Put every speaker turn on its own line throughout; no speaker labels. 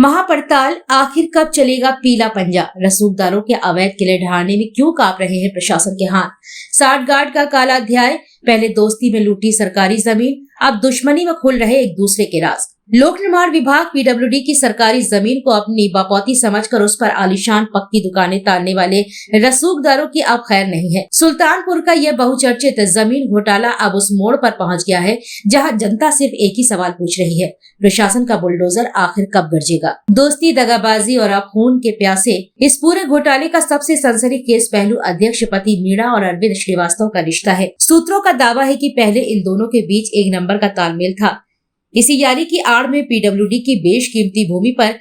महापड़ताल आखिर कब चलेगा पीला पंजा। रसूखदारों के अवैध किले ढहाने में क्यों कांप रहे हैं प्रशासन के हाथ। साठगांठ का काला अध्याय। पहले दोस्ती में लूटी सरकारी जमीन, अब दुश्मनी में खुल रहे एक दूसरे के राज। लोक निर्माण विभाग पीडब्ल्यूडी की सरकारी जमीन को अपनी बपौती समझकर उस पर आलीशान पक्की दुकानें तानने वाले रसूखदारों की अब खैर नहीं है। सुल्तानपुर का यह बहुचर्चित जमीन घोटाला अब उस मोड़ पर पहुंच गया है जहां जनता सिर्फ एक ही सवाल पूछ रही है, प्रशासन का बुलडोजर आखिर कब गरजेगा। दोस्ती, दगाबाजी और अब खून के प्यासे इस पूरे घोटाले का सबसे सनसनीखेज पहलू अध्यक्ष पति मीणा और अरविंद श्रीवास्तव का रिश्ता है। सूत्रों का दावा है कि पहले इन दोनों के बीच एक नंबर का तालमेल था। इसी यारी की आड़ में पीडब्ल्यूडी की बेशकीमती भूमि पर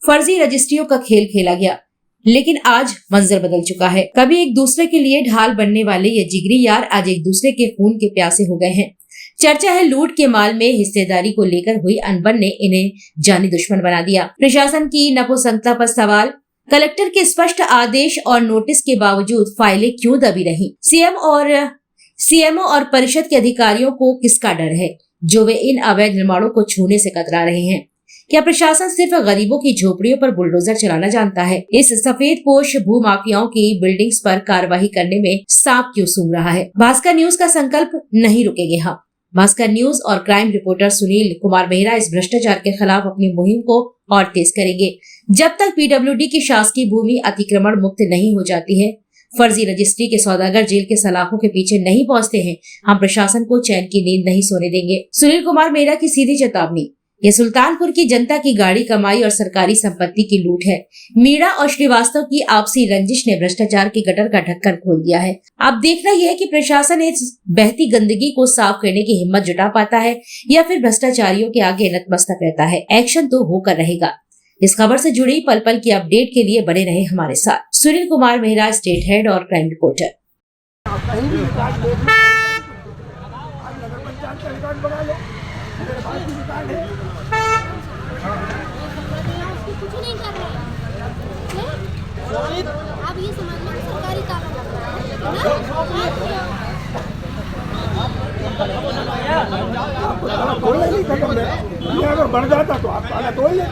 फर्जी रजिस्ट्रियों का खेल खेला गया, लेकिन आज मंजर बदल चुका है। कभी एक दूसरे के लिए ढाल बनने वाले ये जिगरी यार आज एक दूसरे के खून के प्यासे हो गए हैं। चर्चा है लूट के माल में हिस्सेदारी को लेकर हुई अनबन ने इन्हें जानी दुश्मन बना दिया। प्रशासन की नपुंसकता पर सवाल। कलेक्टर के स्पष्ट आदेश और नोटिस के बावजूद फाइलें क्यों दबी रही। सीएमओ और परिषद के अधिकारियों को किसका डर है जो वे इन अवैध निर्माणों को छूने से कतरा रहे हैं। क्या प्रशासन सिर्फ गरीबों की झोपड़ियों पर बुलडोजर चलाना जानता है। इस सफेद पोश भू माफियाओं की बिल्डिंग्स पर कार्रवाई करने में सांप क्यों सूंघ रहा है। भास्कर न्यूज का संकल्प नहीं रुकेगा। हाँ, भास्कर न्यूज और क्राइम रिपोर्टर सुनील कुमार मेहरा इस भ्रष्टाचार के खिलाफ अपनी मुहिम को और तेज करेंगे। जब तक पीडब्ल्यूडी की शासकीय भूमि अतिक्रमण मुक्त नहीं हो जाती है, फर्जी रजिस्ट्री के सौदागर जेल के सलाखों के पीछे नहीं पहुंचते हैं, हम प्रशासन को चैन की नींद नहीं सोने देंगे। सुनील कुमार मेहरा की सीधी चेतावनी। ये सुल्तानपुर की जनता की गाड़ी कमाई और सरकारी संपत्ति की लूट है। मीणा और श्रीवास्तव की आपसी रंजिश ने भ्रष्टाचार के गटर का ढक्कन खोल दिया है। अब देखना यह है कि प्रशासन इस बहती गंदगी को साफ करने की हिम्मत जुटा पाता है या फिर भ्रष्टाचारियों के आगे नतमस्तक रहता है। एक्शन तो होकर रहेगा। इस खबर से जुड़ी पल पल की अपडेट के लिए बने रहे हमारे साथ। सुनील कुमार मेहरा, स्टेट हेड और क्राइम रिपोर्टर।
आप ये समझ सरकारी काम कर रहा है।
अगर बढ़ जाता तो आप आना तो ही है।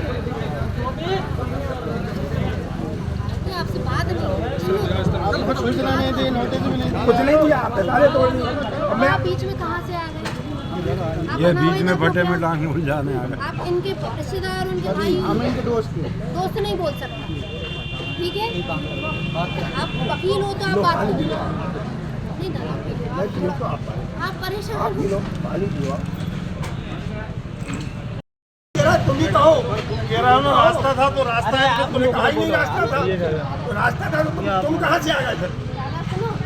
आपसे बात नहीं,
सूचना नहीं दी, नोटिस भी नहीं, कुछ नहीं दिया। आप सारे तोड़ दिए।
मैं बीच में कहाँ से आ गए।
ये बीच में फटे में टांग उलझाने आ गए।
आप इनके रिश्तेदार, उनके भाई,
हम इनके दोस्त
नहीं बोल सकते, ठीक है। आप वकील हो तो आप बात नहीं ना, आप परेशान
तुम ही कहो। रास्ता था तो रास्ता है, तुमने कहा ही नहीं रास्ता था। तो रास्ता था तो तुम कहाँ से आ गए फिर?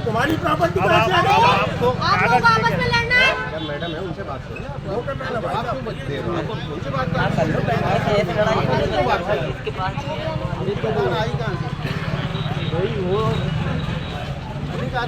तुम्हारी प्रॉपर्टी कहाँ से आ गई?
आपको आपस में लड़ना है।
मैडम है, उनसे बात करो। वो करना है भाई, आपको उनसे बात करो।